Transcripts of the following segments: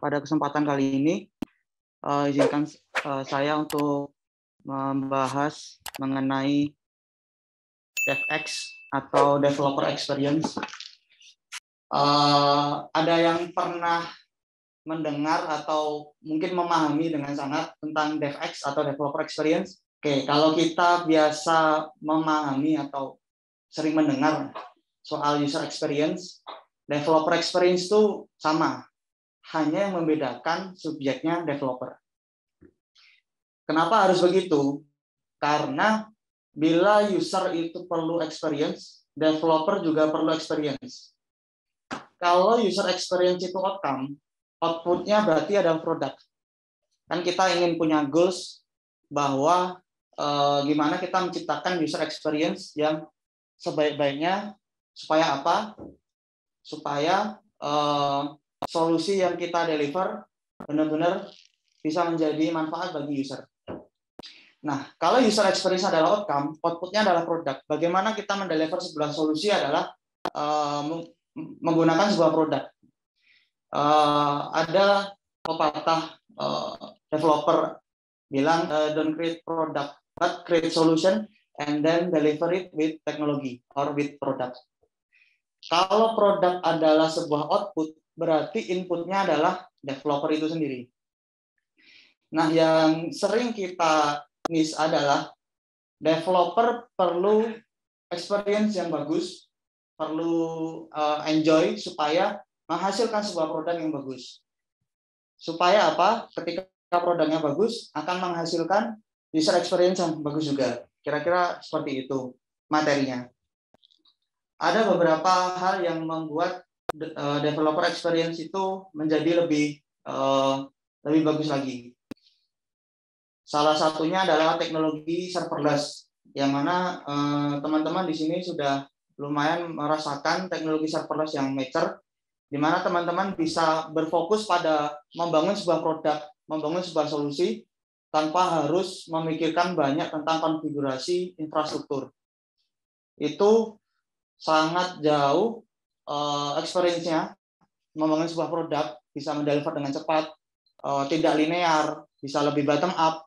pada kesempatan kali ini izinkan saya untuk membahas mengenai DevX atau Developer Experience. Ada yang pernah mendengar atau mungkin memahami dengan sangat tentang DevX atau Developer Experience? Oke, kalau kita biasa memahami atau sering mendengar soal user experience, developer experience itu sama, hanya yang membedakan subjeknya developer. Kenapa harus begitu? Karena bila user itu perlu experience, developer juga perlu experience. Kalau user experience itu outcome, outputnya berarti ada produk. Kan kita ingin punya goals bahwa gimana kita menciptakan user experience yang sebaik-baiknya, supaya apa? Supaya solusi yang kita deliver benar-benar bisa menjadi manfaat bagi user. Nah, kalau user experience adalah outcome, outputnya adalah produk. Bagaimana kita mendeliver sebuah solusi adalah menggunakan sebuah produk. Ada pepatah developer bilang, don't create product, but create solution and then deliver it with technology or with product. Kalau produk adalah sebuah output, berarti inputnya adalah developer itu sendiri. Nah, yang sering kita miss adalah developer perlu experience yang bagus, perlu enjoy supaya menghasilkan sebuah produk yang bagus. Supaya apa? Ketika produknya bagus, akan menghasilkan user experience yang bagus juga. Kira-kira seperti itu materinya. Ada beberapa hal yang membuat developer experience itu menjadi lebih bagus lagi. Salah satunya adalah teknologi serverless, yang mana teman-teman di sini sudah lumayan merasakan teknologi serverless yang mature, di mana teman-teman bisa berfokus pada membangun sebuah produk, membangun sebuah solusi, tanpa harus memikirkan banyak tentang konfigurasi infrastruktur. Itu sangat jauh experience-nya membangun sebuah produk, bisa mendeliver dengan cepat, tidak linear, bisa lebih bottom up,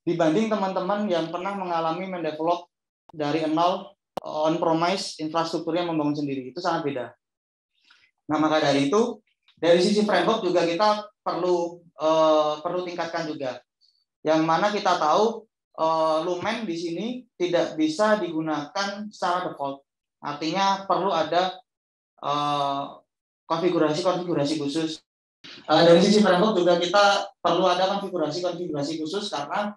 dibanding teman-teman yang pernah mengalami mendevelop dari nol on-premise infrastrukturnya membangun sendiri. Itu sangat beda. Nah, maka dari itu, dari sisi framework juga kita perlu tingkatkan juga. Yang mana kita tahu Lumen di sini tidak bisa digunakan secara default. Artinya perlu ada konfigurasi khusus. Dari sisi framework juga kita perlu ada konfigurasi khusus karena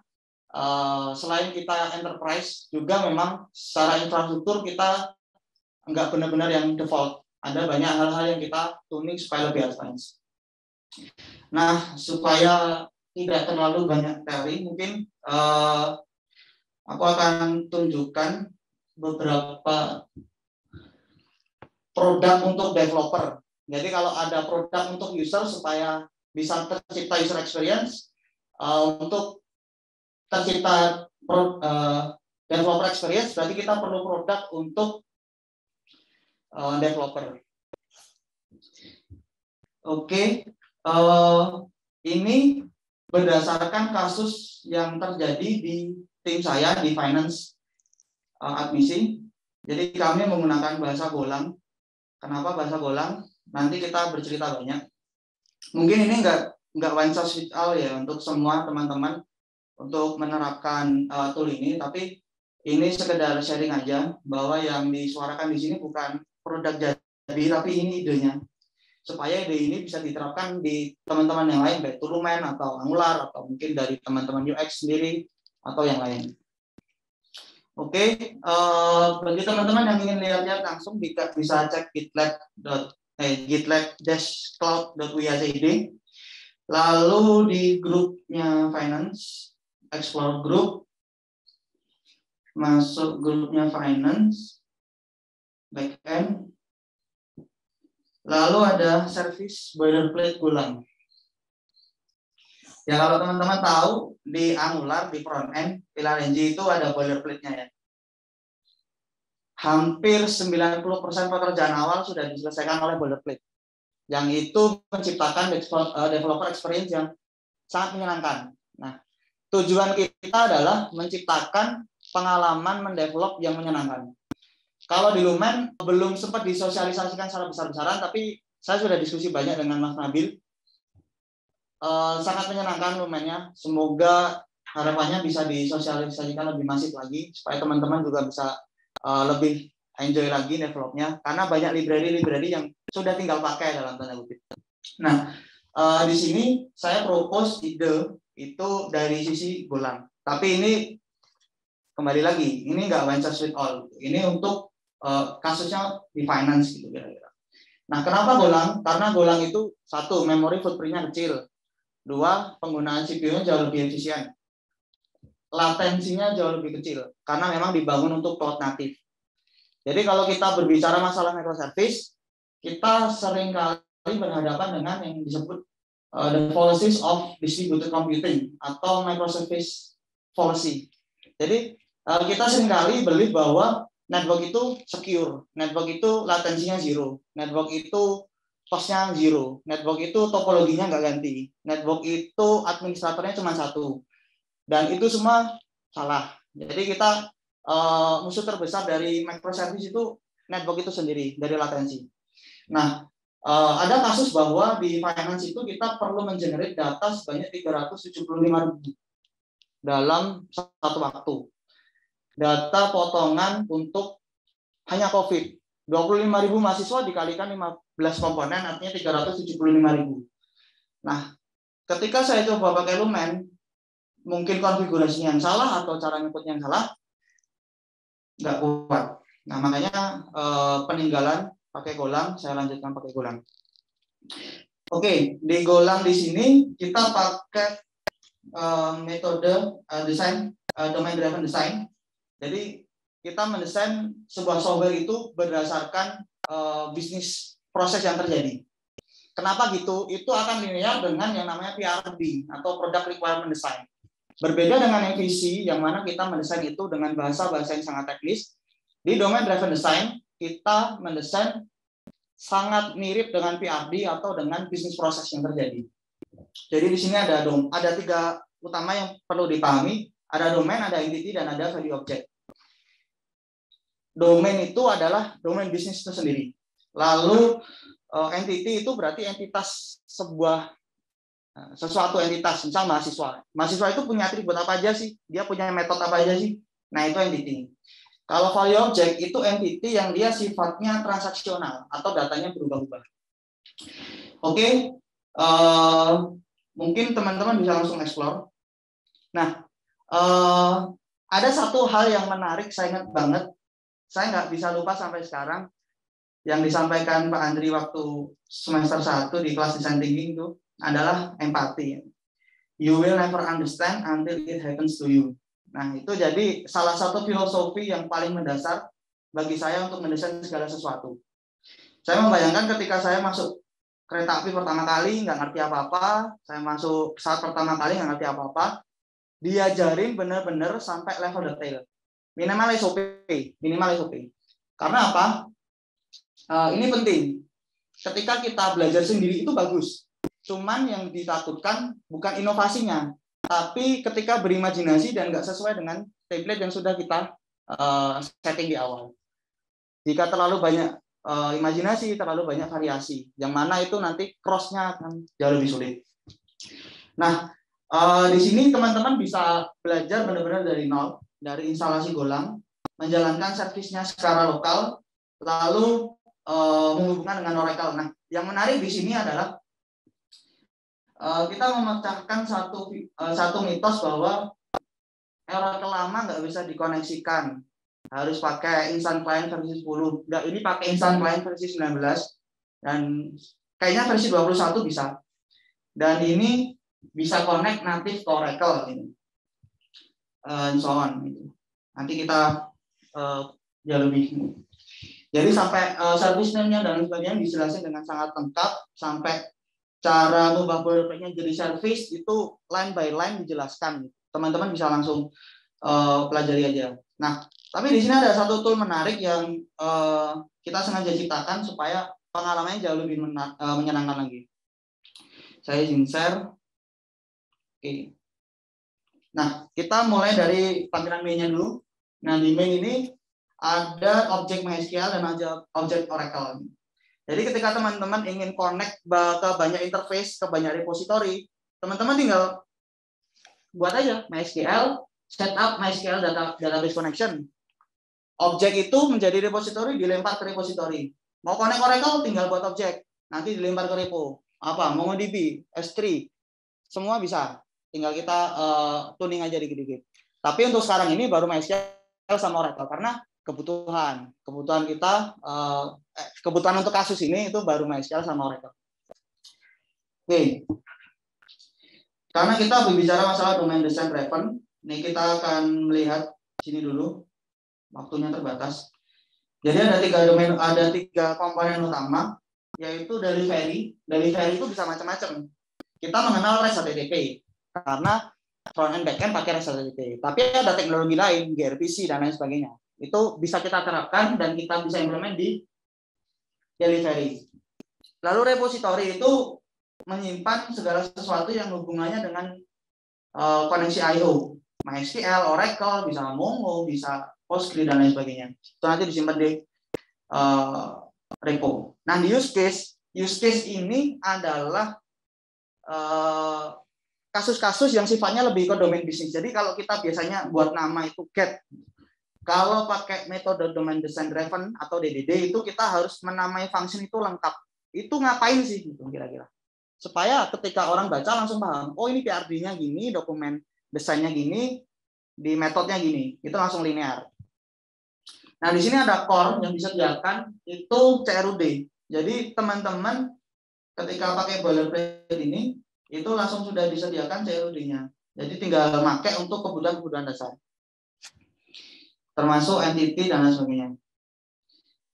selain kita enterprise juga memang secara infrastruktur kita nggak benar-benar yang default. Ada banyak hal-hal yang kita tuning supaya lebih advance. Nah, supaya tidak terlalu banyak teori, mungkin aku akan tunjukkan beberapa produk untuk developer. Jadi kalau ada produk untuk user supaya bisa tercipta user experience, untuk tercipta developer experience, berarti kita perlu produk untuk developer. Oke, ini berdasarkan kasus yang terjadi di tim saya di finance admisi. Jadi kami menggunakan bahasa Golang. Kenapa bahasa Golang? Nanti kita bercerita banyak. Mungkin ini nggak one size fits all ya untuk semua teman-teman untuk menerapkan tool ini, tapi ini sekedar sharing aja bahwa yang disuarakan di sini bukan produk jadi, tapi ini idenya. Supaya ide ini bisa diterapkan di teman-teman yang lain, baik Lumen atau Angular atau mungkin dari teman-teman UX sendiri atau yang lain. Oke, bagi teman-teman yang ingin lihat-lihat langsung bisa cek gitlab-cloud.wicid. Lalu di grupnya Finance, Explore Group, masuk grupnya Finance, Backend, lalu ada service boilerplate Golang. Ya kalau teman-teman tahu di Angular di front end pilar ng itu ada boilerplate-nya ya. Hampir 90% pekerjaan awal sudah diselesaikan oleh boilerplate. yang itu menciptakan developer experience yang sangat menyenangkan. Nah, tujuan kita adalah menciptakan pengalaman mendevelop yang menyenangkan. Kalau di Lumen belum sempat disosialisasikan secara besar-besaran, tapi saya sudah diskusi banyak dengan Mas Nabil. Sangat menyenangkan Lumennya. Semoga harapannya bisa disosialisasikan lebih masif lagi supaya teman-teman juga bisa lebih enjoy lagi developnya, karena banyak library yang sudah tinggal pakai dalam tanda kutip. Nah, di sini saya propose ide itu dari sisi Golang. Tapi ini kembali lagi, ini nggak one size fit all. Ini untuk kasusnya di finance gitu kira-kira. Nah, kenapa Golang? Karena Golang itu satu, memori footprint-nya kecil. Dua, penggunaan CPU-nya jauh lebih efisien. Latensinya jauh lebih kecil karena memang dibangun untuk cloud native. Jadi kalau kita berbicara masalah microservice, kita sering kali berhadapan dengan yang disebut the policies of distributed computing atau microservice policy. Jadi kita sering kali believe bahwa network itu secure, network itu latensinya zero, network itu cost-nya zero, network itu topologinya nggak ganti, network itu administratornya cuma satu, dan itu semua salah. Jadi kita musuh terbesar dari microservice itu network itu sendiri, dari latensi. Nah, ada kasus bahwa di finance itu kita perlu mengenerate data sebanyak 375.000 dalam satu waktu. Data potongan untuk hanya COVID. 25.000 mahasiswa dikalikan 15 komponen, artinya 375.000. Nah, ketika saya coba pakai Lumen, mungkin konfigurasinya yang salah atau cara inputnya yang salah, nggak kuat. Nah, makanya peninggalan pakai Golang, saya lanjutkan pakai Golang. Oke, di Golang di sini kita pakai metode desain domain driven design. Jadi kita mendesain sebuah software itu berdasarkan bisnis proses yang terjadi. Kenapa gitu? Itu akan linear dengan yang namanya PRD atau Product Requirement Design. Berbeda dengan MVC yang mana kita mendesain itu dengan bahasa-bahasa yang sangat teknis. Di domain driven design kita mendesain sangat mirip dengan PRD atau dengan bisnis proses yang terjadi. Jadi di sini ada tiga utama yang perlu dipahami. Ada domain, ada entity, dan ada value object. Domain itu adalah domain bisnis itu sendiri. Lalu entity itu berarti entitas sesuatu entitas, misal mahasiswa. Mahasiswa itu punya atribut apa aja sih? Dia punya metode apa aja sih? Nah, itu entity. Kalau value object itu entity yang dia sifatnya transaksional atau datanya berubah-ubah. Oke, mungkin teman-teman bisa langsung explore. Nah, ada satu hal yang menarik, saya ingat banget, saya nggak bisa lupa sampai sekarang, yang disampaikan Pak Andri waktu semester 1 di kelas design thinking itu adalah empati. You will never understand until it happens to you. Nah, itu jadi salah satu filosofi yang paling mendasar bagi saya untuk mendesain segala sesuatu. Saya membayangkan ketika saya masuk kereta api pertama kali, nggak ngerti apa-apa, saya masuk pesawat pertama kali, nggak ngerti apa-apa, diajarin benar-benar sampai level detail. Minimal SOP. Karena apa? Ini penting. Ketika kita belajar sendiri itu bagus. Cuman yang ditakutkan bukan inovasinya, tapi ketika berimajinasi dan nggak sesuai dengan template yang sudah kita setting di awal. Jika terlalu banyak imajinasi, terlalu banyak variasi, yang mana itu nanti cross-nya akan jauh lebih sulit. Nah, di sini teman-teman bisa belajar benar-benar dari nol, dari instalasi Golang, menjalankan servisnya secara lokal, lalu menghubungkan dengan Oracle. Nah, yang menarik di sini adalah kita memecahkan satu mitos bahwa Oracle lama nggak bisa dikoneksikan, harus pakai Instant Client versi 10. Nggak, ini pakai Instant Client versi 19 dan kayaknya versi 21 bisa. Dan ini bisa connect native ke Oracle ini. And so on. Nanti kita ya lebih. Jadi sampai service name-nya dan sebagainya dijelaskan dengan sangat lengkap, sampai cara mengubah boilerplate-nya jadi service itu line by line dijelaskan. Teman-teman bisa langsung pelajari aja. Nah, tapi di sini ada satu tool menarik yang kita sengaja ciptakan supaya pengalamannya jauh lebih menyenangkan lagi. Saya izin share. Oke. Nah, kita mulai dari tampilan main-nya dulu. Nah, di main ini ada objek MySQL dan ada objek Oracle. Jadi ketika teman-teman ingin connect ke banyak interface, ke banyak repository, teman-teman tinggal buat aja MySQL, setup MySQL database connection. Objek itu menjadi repository, dilempar ke repository. Mau connect Oracle, tinggal buat objek. Nanti dilempar ke repo. Apa? MongoDB, S3, semua bisa. Tinggal kita tuning aja dikit-dikit. Tapi untuk sekarang ini baru MySQL sama Oracle. Karena kebutuhan kita, kebutuhan untuk kasus ini itu baru MySQL sama Oracle. Oke. Karena kita berbicara masalah domain design driven, ini kita akan melihat sini dulu. Waktunya terbatas. Jadi ada tiga komponen utama, yaitu delivery. Delivery itu bisa macam-macam. Kita mengenal REST HTTP karena front end back end pakai REST HTTP. Tapi ada teknologi lain, gRPC dan lain sebagainya. Itu bisa kita terapkan dan kita bisa implement di delivery. Lalu repository itu menyimpan segala sesuatu yang hubungannya dengan koneksi I/O, MySQL, Oracle, bisa Mongo, bisa Postgre dan lain sebagainya. Itu nanti disimpan di repo. Nah, di use case ini adalah kasus-kasus yang sifatnya lebih ke domain bisnis. Jadi kalau kita biasanya buat nama itu get, kalau pakai metode domain design driven atau DDD itu kita harus menamai function itu lengkap. Itu ngapain sih gitu kira-kira? Supaya ketika orang baca langsung paham, oh ini PRD-nya gini, dokumen desainnya gini, di metodenya gini, itu langsung linear. Nah, di sini ada core yang bisa disediakan itu CRUD. Jadi teman-teman ketika pakai boilerplate ini itu langsung sudah disediakan CRUD-nya. Jadi tinggal pakai untuk kebutuhan-kebutuhan dasar. Termasuk entity dan lain sebagainya.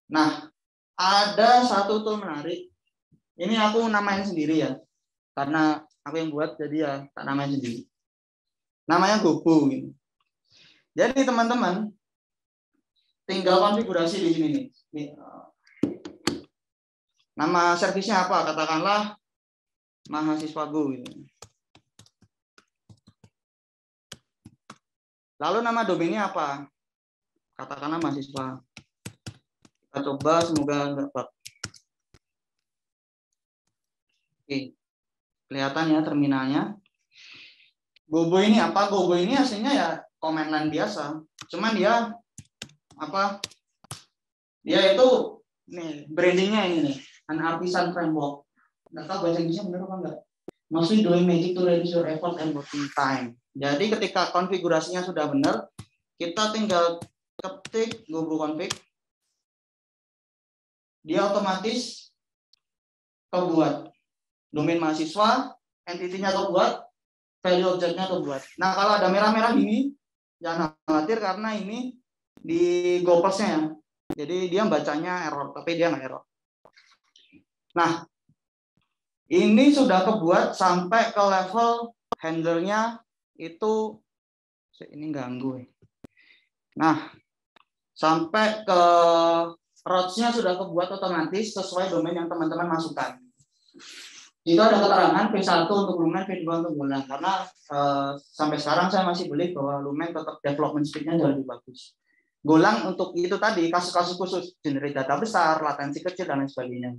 Nah, ada satu tool menarik. Ini aku namain sendiri ya. Karena aku yang buat jadi ya tak namain sendiri. Namanya Gobo gitu. Jadi teman-teman tinggal konfigurasi di sini nih. Nama servisnya apa? Katakanlah mahasiswa Go gitu. Lalu nama domainnya apa? Katakanlah mahasiswa. Kita coba semoga enggak bug. Oke. Kelihatan ya terminalnya. Gobo ini apa? Gobo ini aslinya ya command line biasa. Cuman dia apa? Dia itu nih brandingnya ini nih, an artisan framework. Nggak tahu bahasa Inggrisnya benar apa enggak? Mostly doing magic to reduce your effort and working time. Jadi ketika konfigurasinya sudah benar, kita tinggal ketik gobo config, dia otomatis kebuat domain mahasiswa, entity-nya kebuat, value object-nya kebuat. Nah kalau ada merah-merah ini, jangan khawatir karena ini di Gopers-nya ya. Jadi dia bacanya error, tapi dia nggak error. Nah, ini sudah kebuat sampai ke level handle-nya itu, ini ganggu. Nah, sampai ke routes-nya sudah kebuat otomatis sesuai domain yang teman-teman masukkan. Itu ada keterangan P1 untuk Lumen, P2 untuk Golang. Karena sampai sekarang saya masih believe bahwa Lumen tetap development speed-nya jauh lebih bagus. Golang untuk itu tadi, kasus-kasus khusus, generate data besar, latensi kecil, dan lain sebagainya.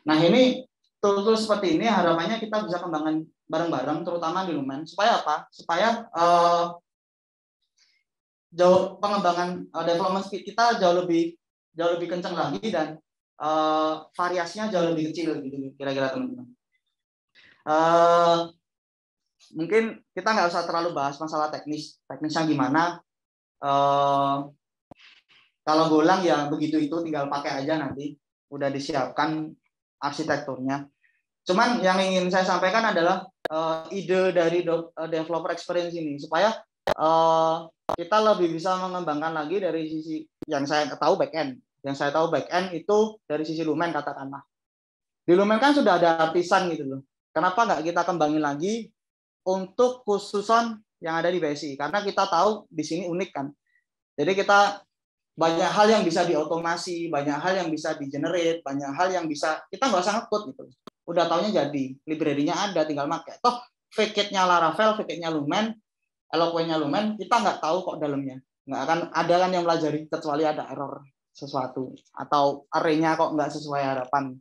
Nah ini, tool-tool seperti ini harapannya kita bisa kembangkan bareng-bareng, terutama di Lumen. Supaya apa? Supaya jauh pengembangan development speed kita jauh lebih kencang lagi dan variasinya jauh lebih kecil gitu kira-kira teman-teman. Mungkin kita nggak usah terlalu bahas masalah teknisnya gimana. Kalau Golang ya begitu itu tinggal pakai aja nanti udah disiapkan arsitekturnya. Cuman yang ingin saya sampaikan adalah ide dari developer experience ini supaya kita lebih bisa mengembangkan lagi dari sisi yang saya tahu backend. Yang saya tahu backend itu dari sisi Lumen katakanlah. Di Lumen kan sudah ada artisan gitu loh. Kenapa nggak kita kembangin lagi untuk khususan yang ada di BSI? Karena kita tahu di sini unik kan. Jadi kita banyak hal yang bisa diotomasi, banyak hal yang bisa di-generate, banyak hal yang bisa kita nggak usah nge-code gitu. Udah taunya jadi, library-nya ada, tinggal pakai. Toh Facade-nya Laravel, Facade-nya Lumen, Eloquent-nya Lumen, kita nggak tahu kok dalamnya. Nggak akan ada kan yang pelajari kecuali ada error sesuatu atau array-nya kok nggak sesuai harapan.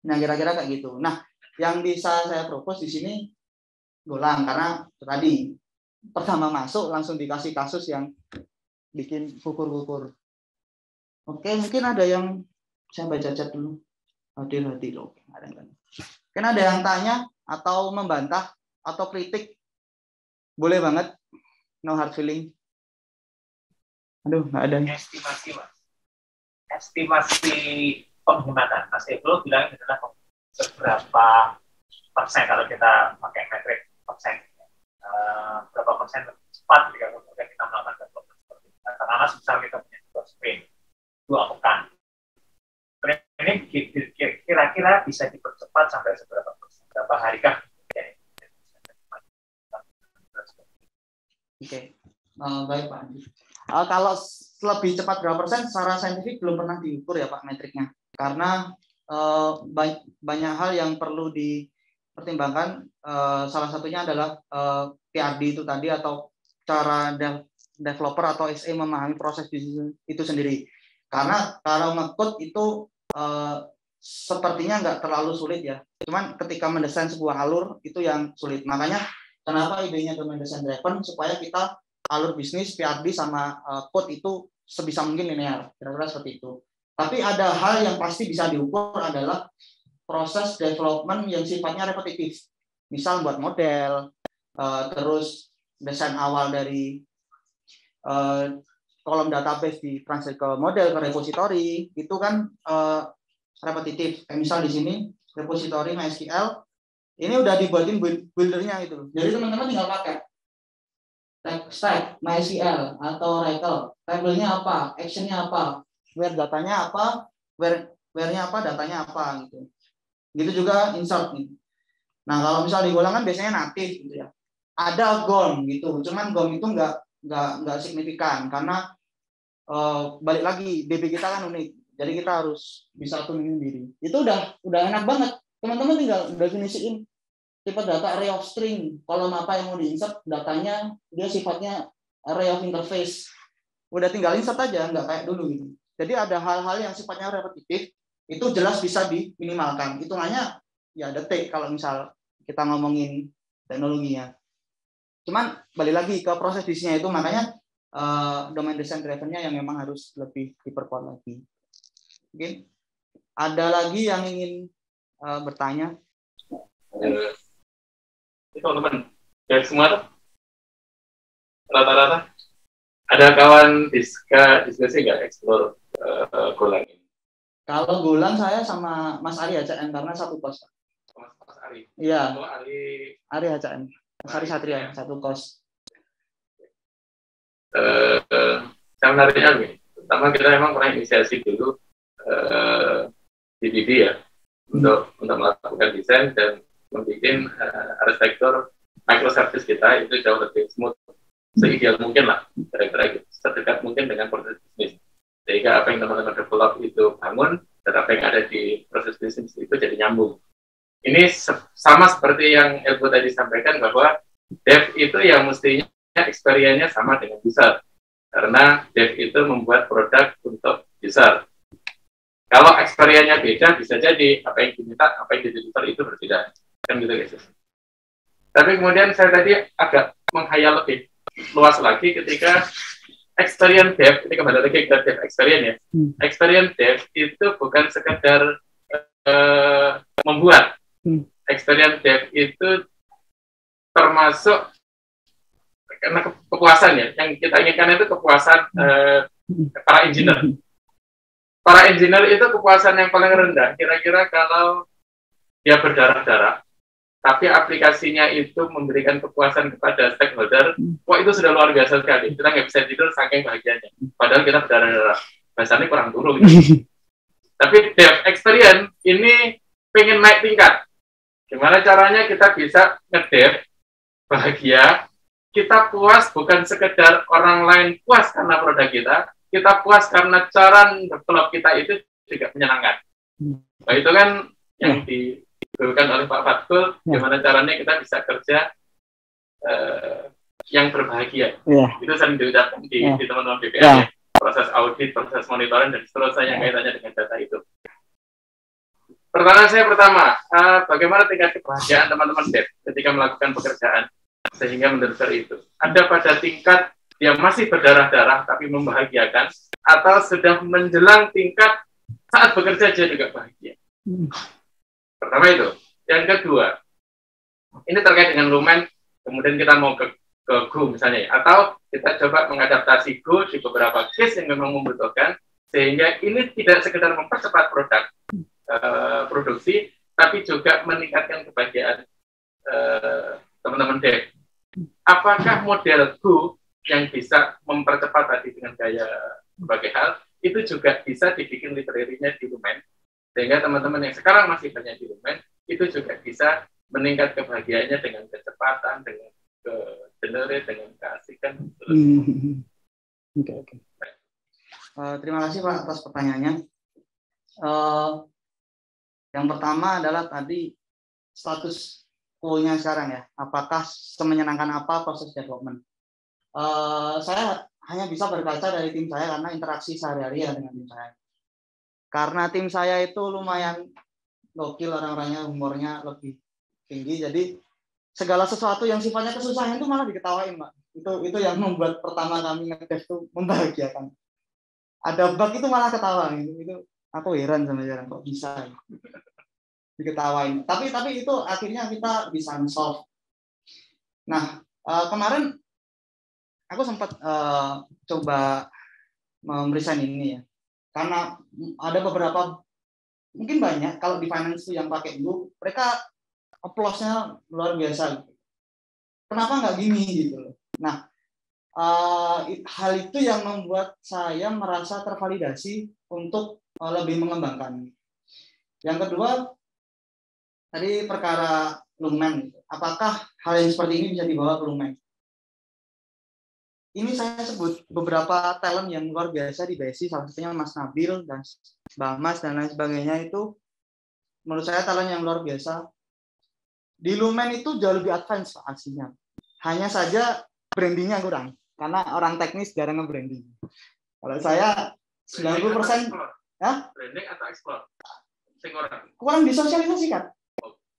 Nah, kira-kira kayak gitu. Nah, yang bisa saya propose di sini Golang karena tadi pertama masuk langsung dikasih kasus yang bikin kukur-kukur. Oke, mungkin ada yang saya baca chat dulu. Hadir loh. Mungkin ada yang tanya atau membantah atau kritik. Boleh banget. No hard feeling. Aduh, nggak ada. Estimasi, Mas. Estimasi penghematan. Mas Ebro bilang adalah seberapa persen kalau kita pakai metrik persen. Berapa persen lebih cepat jika kemudian kita melakukan development seperti itu. Karena misal kita punya 2 sprint, 2 pekan. Ini kira-kira bisa dipercepat sampai seberapa persen? Berapa harikah? Oke, baik Pak Andi. Kalau lebih cepat berapa persen secara saintifik belum pernah diukur ya Pak metriknya. Karena banyak hal yang perlu dipertimbangkan. Salah satunya adalah PRD itu tadi atau cara developer atau SE memahami proses bisnis itu sendiri. Karena kalau nge-code itu sepertinya nggak terlalu sulit ya. Cuman ketika mendesain sebuah alur itu yang sulit. Makanya kenapa idenya domain design driven supaya kita alur bisnis PRD sama code itu sebisa mungkin linear. Kira-kira seperti itu. Tapi ada hal yang pasti bisa diukur adalah proses development yang sifatnya repetitif. Misal buat model, terus desain awal dari kolom database di translate ke model, ke repository, itu kan repetitif. Kayak misal di sini, repository MySQL, ini udah dibuatin buildernya itu. Jadi teman-teman tinggal pakai stack MySQL atau Oracle, tabelnya apa, actionnya apa, where datanya apa, where-nya apa, datanya apa gitu. Gitu juga insert nih. Nah kalau misal di Golang kan biasanya native gitu ya. Ada GOM gitu, cuman GOM itu nggak signifikan karena balik lagi DB kita kan unik, jadi kita harus bisa tuning diri. Itu udah enak banget. Teman-teman tinggal definisiin tipe data array of string, kolom apa yang mau diinsert, datanya dia sifatnya array of interface. Udah tinggal insert aja, nggak kayak dulu gitu. Jadi ada hal-hal yang sifatnya repetitif, itu jelas bisa diminimalkan. Hitungannya ya detik kalau misal kita ngomongin teknologinya. Cuman balik lagi ke proses bisnisnya itu, makanya domain design driven-nya yang memang harus lebih diperkuat lagi. Mungkin ada lagi yang ingin bertanya? Teman-teman, dari semua tuh rata-rata ada kawan diskusi nggak explore Golang ini? Kalau Golang saya sama Mas Ari HCM karena satu kos. Mas Ari? Iya. Oh, Ari HCM. Mas Ari Satria, satu kos. Saya menariknya nih, pertama kita memang pernah inisiasi dulu DDD ya, untuk melakukan desain dan membuat arsitektur microservice kita itu jauh lebih smooth, seideal mungkin lah, kira-kira gitu, sedekat mungkin dengan proses bisnis. Sehingga apa yang teman-teman develop itu bangun, dan apa yang ada di proses bisnis itu jadi nyambung. Ini sama seperti yang Elbo tadi sampaikan bahwa dev itu yang mestinya experience-nya sama dengan user. Karena dev itu membuat produk untuk user. Kalau experience-nya beda, bisa jadi apa yang diminta, apa yang diuser itu berbeda. Kan gitu guys. Tapi kemudian saya tadi agak menghayal lebih luas lagi ketika experience dev, ini kembali lagi ke dev experience ya. Experience dev itu bukan sekedar membuat. Experience dev itu termasuk karena kepuasan ya, yang kita inginkan itu kepuasan para engineer. Para engineer itu kepuasan yang paling rendah, kira-kira kalau dia berdarah-darah, tapi aplikasinya itu memberikan kepuasan kepada stakeholder, wah itu sudah luar biasa sekali. Kita nggak bisa tidur saking bahagianya. Padahal kita berdarah-darah. Bahasanya kurang turun. Gitu. Tapi dev experience ini pengen naik tingkat. Gimana caranya kita bisa ngedev bahagia, kita puas bukan sekedar orang lain puas karena produk kita kita puas karena cara develop kita itu juga menyenangkan. Nah, itu kan yang diberikan oleh Pak Fatkul, gimana caranya kita bisa kerja yang berbahagia. Itu sering diucapkan di teman-teman BPA ya. Proses audit, proses monitoring, dan seterusnya yang kaitannya dengan data itu. Pertanyaan saya pertama, bagaimana tingkat kebahagiaan teman-teman dev ketika melakukan pekerjaan sehingga mendelivер itu? Ada pada tingkat yang masih berdarah-darah tapi membahagiakan, atau sudah menjelang tingkat saat bekerja dia juga bahagia? Pertama itu. Yang kedua, ini terkait dengan Lumen, kemudian kita mau ke Go misalnya, atau kita coba mengadaptasi Go di beberapa case yang memang membutuhkan, sehingga ini tidak sekedar mempercepat produksi, tapi juga meningkatkan kebahagiaan teman-teman dev. Apakah model Go yang bisa mempercepat tadi dengan gaya berbagai hal, itu juga bisa dibikin library-nya di Lumen, sehingga teman-teman yang sekarang masih banyak di Lumen, itu juga bisa meningkat kebahagiaannya dengan kecepatan, dengan generate, dengan keasikan. Oke. Terima kasih Pak atas pertanyaannya. Yang pertama adalah tadi status quo-nya sekarang ya. Apakah semenyenangkan apa proses development? Saya hanya bisa berkaca dari tim saya karena interaksi sehari-hari ya dengan tim saya. Karena tim saya itu lumayan gokil orang-orangnya, humornya lebih tinggi. Jadi segala sesuatu yang sifatnya kesusahan itu malah diketawain, Pak. Itu yang membuat pertama kami nge-dev itu membahagiakan. Ada bug itu malah ketawa gitu. Itu aku heran sama jarang kok bisa diketawain. Tapi itu akhirnya kita bisa solve. Nah, kemarin aku sempat coba meresign ini ya. Karena ada beberapa, mungkin banyak, kalau di finance yang pakai Go, mereka applause-nya luar biasa. Kenapa nggak gini gitu? Nah, hal itu yang membuat saya merasa tervalidasi untuk lebih mengembangkan. Yang kedua, tadi perkara Lumen. Apakah hal yang seperti ini bisa dibawa ke Lumen? Ini saya sebut beberapa talent yang luar biasa di BSI, salah satunya Mas Nabil dan Mbak Mas dan lain sebagainya, itu menurut saya talent yang luar biasa. Di Lumen itu jauh lebih advance aslinya. Hanya saja brandingnya kurang, karena orang teknis jarang nge-branding. Kalau saya 90%, ya? Branding atau explore? Kurang disosialisasikan.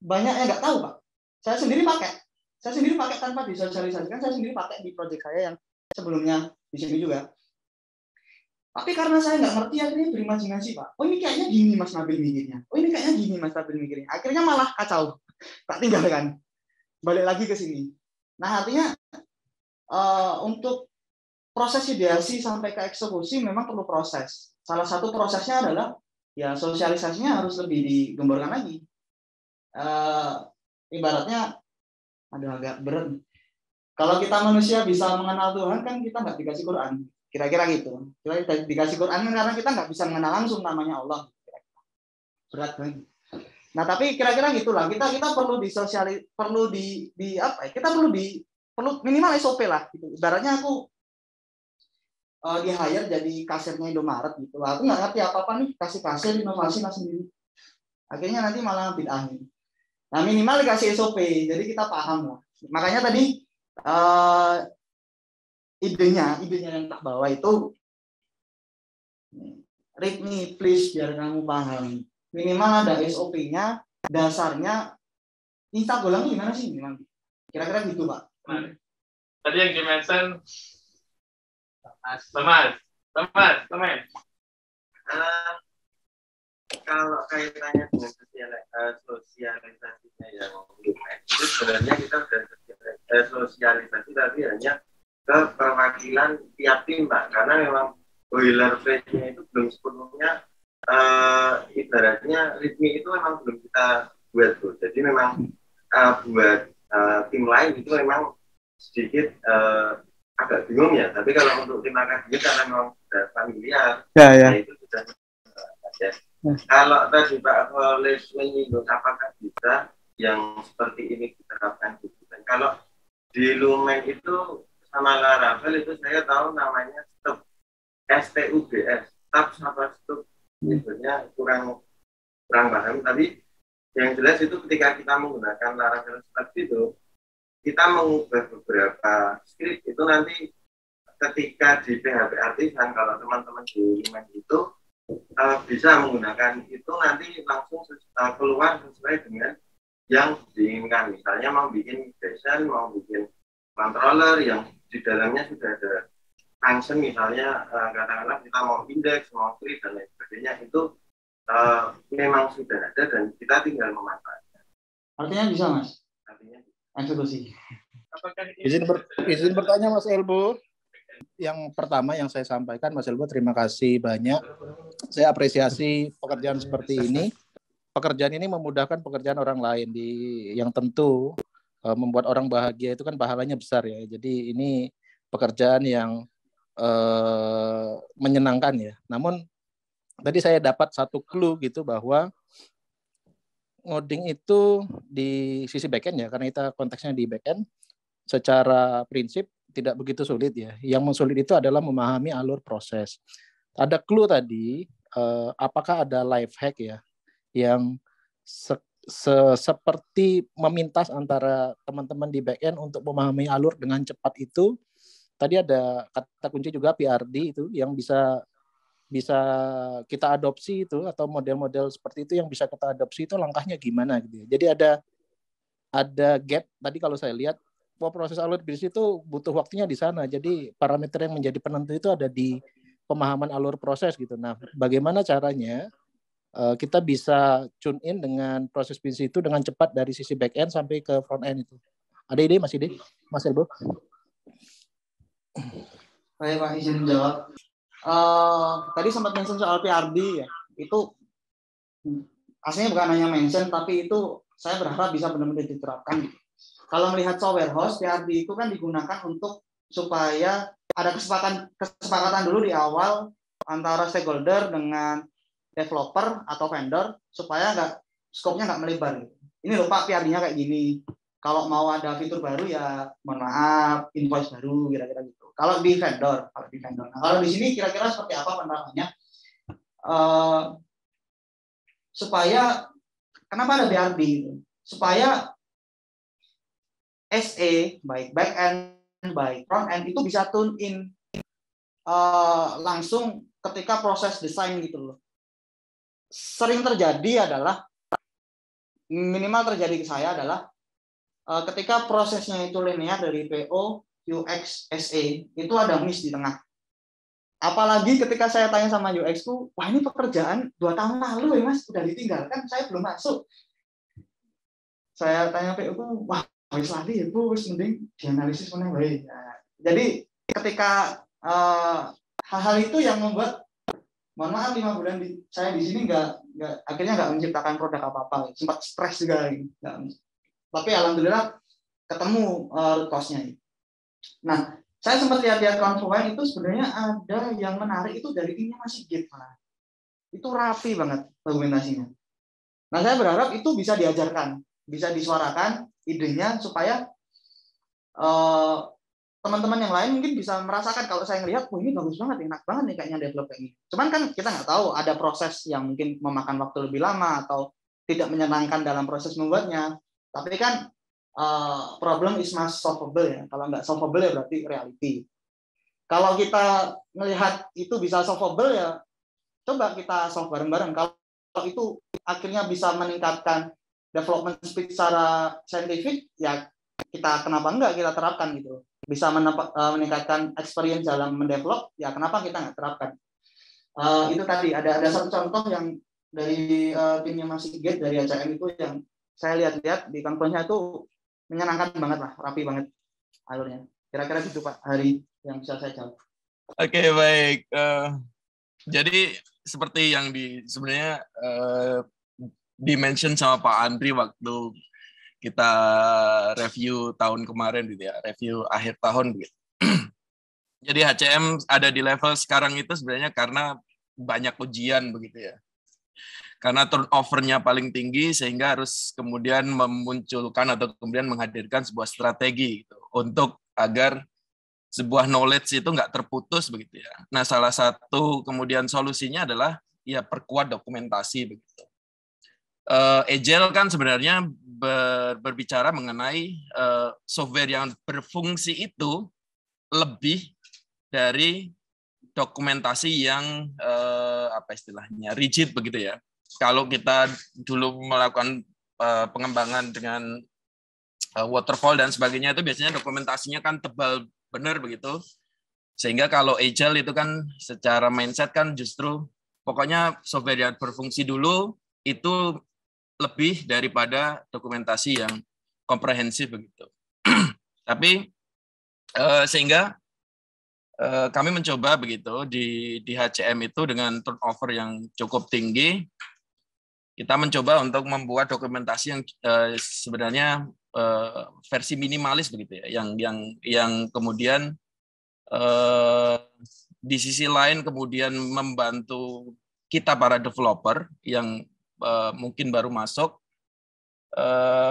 Banyak yang nggak tahu, Pak. Saya sendiri pakai tanpa disosialisasikan. Saya sendiri pakai di project saya yang sebelumnya di sini juga. Tapi karena saya nggak ngerti, akhirnya berimajinasi, Pak. Oh, ini kayaknya gini Mas Nabil mikirnya. Oh, ini kayaknya gini Mas Nabil mikirnya. Akhirnya malah kacau. Tak tinggalkan. Balik lagi ke sini. Nah, artinya untuk proses ideasi sampai ke eksekusi memang perlu proses. Salah satu prosesnya adalah ya sosialisasinya harus lebih digemborkan lagi. Ibaratnya, agak berat. Kalau kita manusia bisa mengenal Tuhan, kan kita nggak dikasih Quran. Kira-kira gitu. Kita dikasih Quran karena kita nggak bisa mengenal langsung namanya Allah. Berat banget. Nah, tapi kira-kira gitulah. Kita perlu perlu minimal SOP lah. Gitu. Ibaratnya aku di-hire jadi kasirnya Indomaret gitu. Aku nggak ngerti apa-apa nih, kasih kasir, inovasi lah sendiri. Akhirnya nanti malah bid'ah. Nah, minimal dikasih SOP, jadi kita paham lah. Makanya tadi idenya yang tak bawa itu read me please biar kamu paham. Minimal ada SOP-nya, dasarnya. Minta golang itu gimana sih? Kira-kira gitu, Pak. Tadi yang dimention Thomas. Kalau kaitannya dengan sosialisasinya yang itu sebenarnya kita sudah sosialisasi tapi hanya ke perwakilan tiap tim, Pak, karena memang boilerplate-nya itu belum sepenuhnya ibaratnya ritmi itu memang belum kita buat, bro. Jadi memang buat tim lain itu memang sedikit agak bingung ya. Tapi kalau untuk tim akademik karena memang sudah familiar, nah itu sudah ada. Kalau tadi Pak Kholis menyinggung apakah bisa yang seperti ini diterapkan gitu. Dan kalau di Lumen itu sama Laravel itu saya tahu namanya step. STUBS, Staff Substitute, sebenarnya kurang paham, tapi yang jelas itu ketika kita menggunakan Laravel seperti itu, kita mengubah beberapa script itu nanti ketika di PHP Artisan, kalau teman-teman di Limen itu bisa menggunakan itu nanti langsung keluar sesuai dengan yang diinginkan. Misalnya mau bikin JSON, mau bikin controller yang di dalamnya sudah ada function, misalnya katakanlah kita mau index, mau create dan lain sebagainya, itu memang sudah ada dan kita tinggal memanfaatkan. Artinya bisa, Mas? Artinya eksekusi. Izin bertanya, Mas Elbo. Yang pertama yang saya sampaikan, Mas Elbo, terima kasih banyak. Saya apresiasi pekerjaan seperti ini. Pekerjaan ini memudahkan pekerjaan orang lain yang tentu membuat orang bahagia itu kan pahalanya besar ya. Jadi ini pekerjaan yang menyenangkan ya. Namun tadi saya dapat satu clue gitu bahwa ngoding itu di sisi backend ya, karena kita konteksnya di backend, secara prinsip tidak begitu sulit ya. Yang mensulit itu adalah memahami alur proses. Ada clue tadi, apakah ada life hack ya, yang seperti memintas antara teman-teman di backend untuk memahami alur dengan cepat itu. Tadi ada kata kunci juga PRD itu yang bisa kita adopsi itu, atau model-model seperti itu yang bisa kita adopsi itu langkahnya gimana gitu ya. Jadi ada gap tadi kalau saya lihat proses alur bisnis itu butuh waktunya di sana. Jadi parameter yang menjadi penentu itu ada di pemahaman alur proses gitu. Nah, bagaimana caranya kita bisa tune in dengan proses bisnis itu dengan cepat dari sisi back end sampai ke front end itu. Ada ide Mas Ide? Mas Elbo? Baik, Pak, izin jawab. Tadi sempat mention soal PRD ya. Itu aslinya bukan hanya mention, tapi itu saya berharap bisa benar-benar diterapkan. Kalau melihat software host, PRD itu kan digunakan untuk supaya ada kesepakatan dulu di awal antara stakeholder dengan developer atau vendor supaya skopnya nggak melebar. Ini loh Pak, PRD-nya kayak gini. Kalau mau ada fitur baru ya mohon maaf, invoice baru kira-kira gitu. Kalau di vendor. Nah, kalau di sini kira-kira seperti apa penerapannya? Supaya kenapa ada PRD? Supaya SE baik back end baik front end itu bisa tune in langsung ketika proses desain gitu loh. Sering terjadi adalah, minimal terjadi ke saya adalah ketika prosesnya itu linear dari PO, UX, SE, itu ada miss di tengah. Apalagi ketika saya tanya sama UX ku, wah ini pekerjaan 2 tahun lalu ya Mas, udah ditinggalkan, saya belum masuk. Saya tanya PO ku, wah wis lali ya Bu, wis mending dianalisis mana baik. Nah, jadi ketika hal-hal itu yang membuat, mohon maaf 5 bulan saya di sini akhirnya nggak menciptakan produk apa-apa, sempat stres juga. Tapi alhamdulillah ketemu root cause-nya. Nah, saya sempat lihat-lihat Confluent itu sebenarnya ada yang menarik itu dari timnya masih Git malah. Itu rapi banget dokumentasinya. Nah, saya berharap itu bisa diajarkan, bisa disuarakan idenya supaya teman-teman yang lain mungkin bisa merasakan kalau saya ngelihat, ini bagus banget, enak banget nih kayaknya develop kayak gini. Cuman kan kita nggak tahu ada proses yang mungkin memakan waktu lebih lama atau tidak menyenangkan dalam proses membuatnya. Tapi kan problem is must solvable ya. Kalau nggak solvable ya berarti reality. Kalau kita melihat itu bisa solvable ya, coba kita solve bareng-bareng. Kalau itu akhirnya bisa meningkatkan development speed secara saintifik, ya kita kenapa enggak kita terapkan gitu. Bisa meningkatkan experience dalam mendevelop, ya kenapa kita nggak terapkan. Itu tadi ada satu contoh yang dari timnya Mas Sigit dari ACM itu yang saya lihat-lihat di Confluent-nya itu menyenangkan banget lah, rapi banget alurnya. Kira-kira gitu Pak Hari yang bisa saya jawab. Oke, baik. Jadi seperti yang sebenarnya di-mention sama Pak Andri waktu kita review tahun kemarin gitu ya, review akhir tahun gitu. Jadi HCM ada di level sekarang itu sebenarnya karena banyak ujian begitu ya. Karena turnover-nya paling tinggi sehingga harus kemudian memunculkan atau kemudian menghadirkan sebuah strategi gitu, untuk agar sebuah knowledge itu nggak terputus begitu ya. Nah, salah satu kemudian solusinya adalah ya perkuat dokumentasi begitu. Agile kan sebenarnya berbicara mengenai software yang berfungsi itu lebih dari dokumentasi yang apa istilahnya rigid begitu ya. Kalau kita dulu melakukan pengembangan dengan waterfall dan sebagainya itu biasanya dokumentasinya kan tebal benar begitu. Sehingga kalau agile itu kan secara mindset kan justru pokoknya software yang berfungsi dulu itu lebih daripada dokumentasi yang komprehensif begitu. Tapi sehingga kami mencoba begitu di HCM itu dengan turnover yang cukup tinggi, kita mencoba untuk membuat dokumentasi yang sebenarnya versi minimalis begitu ya, yang kemudian di sisi lain kemudian membantu kita para developer yang mungkin baru masuk,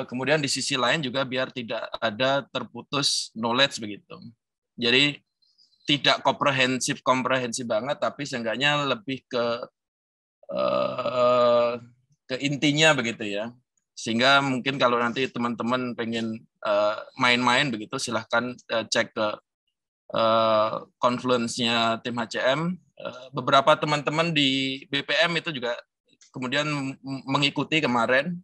kemudian di sisi lain juga biar tidak ada terputus knowledge begitu. Jadi tidak komprehensif banget, tapi seenggaknya lebih ke intinya begitu ya. Sehingga mungkin kalau nanti teman-teman pengen main-main begitu, silahkan cek ke Confluence-nya tim HCM. Beberapa teman-teman di BPM itu juga kemudian mengikuti kemarin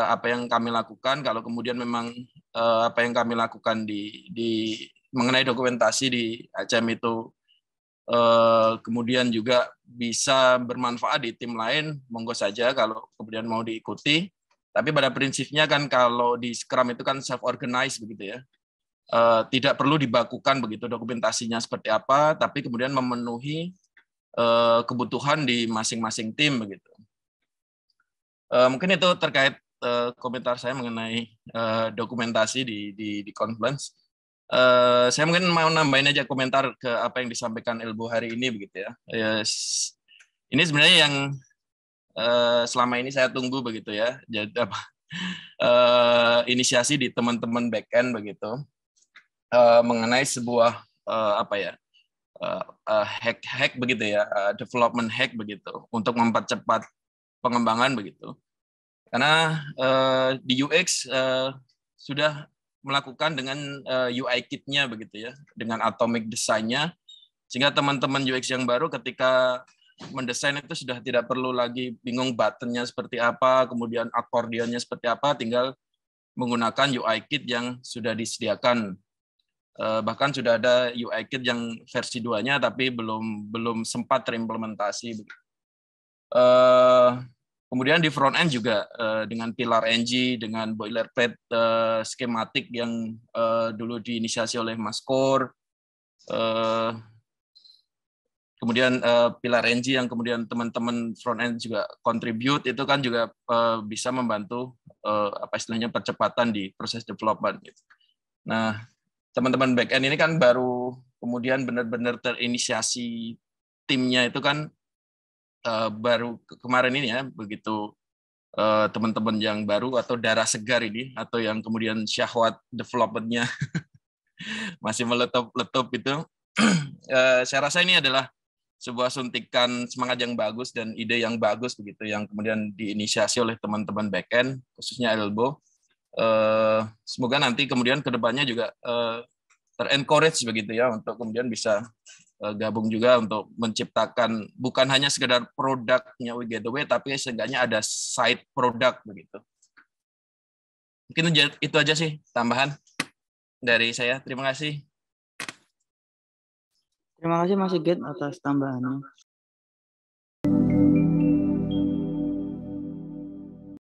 apa yang kami lakukan. Kalau kemudian memang apa yang kami lakukan di mengenai dokumentasi di HCM itu kemudian juga bisa bermanfaat di tim lain, monggo saja kalau kemudian mau diikuti. Tapi pada prinsipnya kan kalau di Scrum itu kan self-organized begitu ya. Tidak perlu dibakukan begitu dokumentasinya seperti apa, tapi kemudian memenuhi kebutuhan di masing-masing tim begitu. Mungkin itu terkait komentar saya mengenai dokumentasi di Confluence. Saya mungkin mau nambahin aja komentar ke apa yang disampaikan Elbo hari ini begitu ya. Ini sebenarnya yang selama ini saya tunggu begitu ya. Jadi inisiasi di teman-teman backend begitu mengenai sebuah apa ya hack begitu ya, development hack begitu untuk mempercepat pengembangan begitu. Karena di UX sudah melakukan dengan UI kit-nya begitu ya, dengan atomic design-nya, sehingga teman-teman UX yang baru ketika mendesain itu sudah tidak perlu lagi bingung button-nya seperti apa, kemudian akordionnya seperti apa, tinggal menggunakan UI kit yang sudah disediakan. Bahkan sudah ada UI kit yang versi 2-nya tapi belum sempat terimplementasi. Kemudian di front end juga dengan Pilar NG, dengan boilerplate skematik yang dulu diinisiasi oleh Mas Kor, kemudian Pilar NG yang kemudian teman-teman front end juga contribute, itu kan juga bisa membantu apa istilahnya percepatan di proses development. Gitu. Nah, teman-teman back end ini kan baru kemudian benar-benar terinisiasi timnya itu kan baru kemarin ini ya, begitu teman-teman yang baru atau darah segar ini, atau yang kemudian syahwat development-nya masih meletup-letup itu, saya rasa ini adalah sebuah suntikan semangat yang bagus dan ide yang bagus begitu, yang kemudian diinisiasi oleh teman-teman back-end, khususnya Elbo. Semoga nanti kemudian kedepannya juga ter-encourage begitu ya, untuk kemudian bisa gabung juga untuk menciptakan bukan hanya sekedar produknya We Getaway, tapi seenggaknya ada side product begitu. Mungkin itu aja sih tambahan dari saya. Terima kasih. Terima kasih Mas Sigit atas tambahannya.